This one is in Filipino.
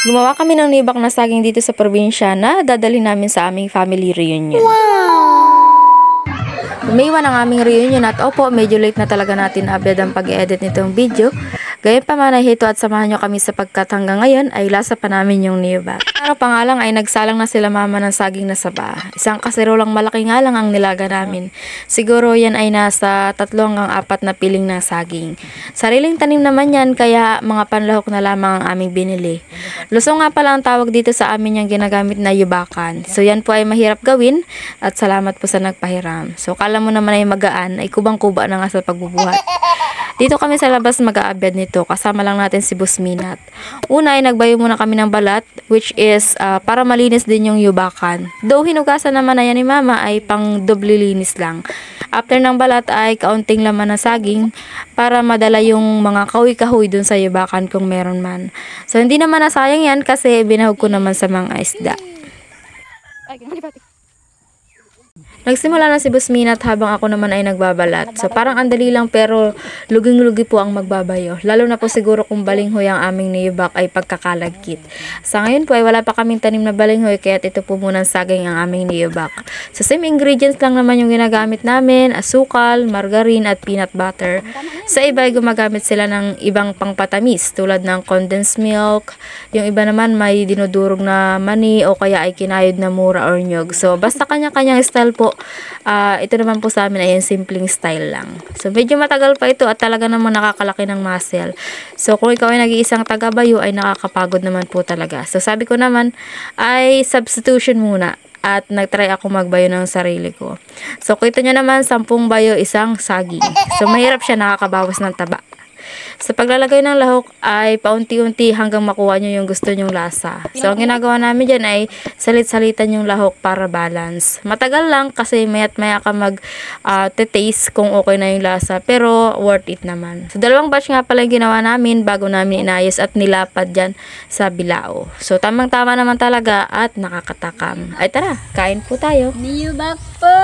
Gumawa kami ng nibak na saging dito sa probinsya na dadalhin namin sa aming family reunion. Umiwan ang aming reunion at opo, medyo late na talaga natin upload ang pag-edit nitong video. Gayun pa man ay hito at samahan nyo kami sapagkat hanggang ngayon ay lasa pa namin yung niyobak. Ano pa nga lang ay nagsalang na sila mama ng saging na saba. Isang kaserolang malaki nga lang ang nilaga namin. Siguro yan ay nasa 3 hanggang 4 na piling na saging. Sariling tanim naman yan kaya mga panlahok na lamang ang aming binili. Lusong nga pala ang tawag dito sa amin yung ginagamit na yubakan. So yan po ay mahirap gawin at salamat po sa nagpahiram. So kala mo naman ay magaan ay kubang-kuba na nga sa pagbubuhat. Dito kami sa labas mag-aabed nito, kasama lang natin si Busminat. Una ay nagbayo muna kami ng balat, which is para malinis din yung yubakan. Though hinugasan naman na yan ni mama ay pang doble linis lang. After ng balat ay kaunting laman na saging para madala yung mga kahoy-kahoy dun sa yubakan kung meron man. So hindi naman nasayang yan kasi binahog ko naman sa mga isda. Nagsimula na si Busminat habang ako naman ay nagbabalat. So parang andali lang pero luging-lugi po ang magbabayo. Lalo na po siguro kung balinghoy ang aming niyobak ay pagkakalagkit. Sa ngayon po ay wala pa kaming tanim na balinghoy kaya ito po muna saging ang aming niyobak. So same ingredients lang naman yung ginagamit namin, asukal, margarine at peanut butter. Sa iba ay gumagamit sila ng ibang pangpatamis tulad ng condensed milk. Yung iba naman may dinudurog na mani o kaya ay kinayod na mura or nyog. So basta kanya-kanyang style po. Ito naman po sa amin ay yung simpleng style lang. So medyo matagal pa ito at talaga namang nakakalaki ng muscle. So kung ikaw ay nag-iisang taga-bayo ay nakakapagod naman po talaga. So sabi ko naman ay substitution muna. At nagtry ako magbayo ng sarili ko. So kita nyo naman 10 bayo isang saging. So mahirap siya, nakakabawas ng taba. Sa paglalagay ng lahok ay paunti-unti hanggang makuha nyo yung gusto nyong lasa. So, ang ginagawa namin dyan ay salit-salitan yung lahok para balance. Matagal lang kasi mayat maya ka mag-taste kung okay na yung lasa. Pero, worth it naman. So, 2 batch nga pala yung ginawa namin bago namin inayos at nilapad dyan sa bilao. So, tamang-tama naman talaga at nakakatakam. Ay tara, kain po tayo. Niyobak po!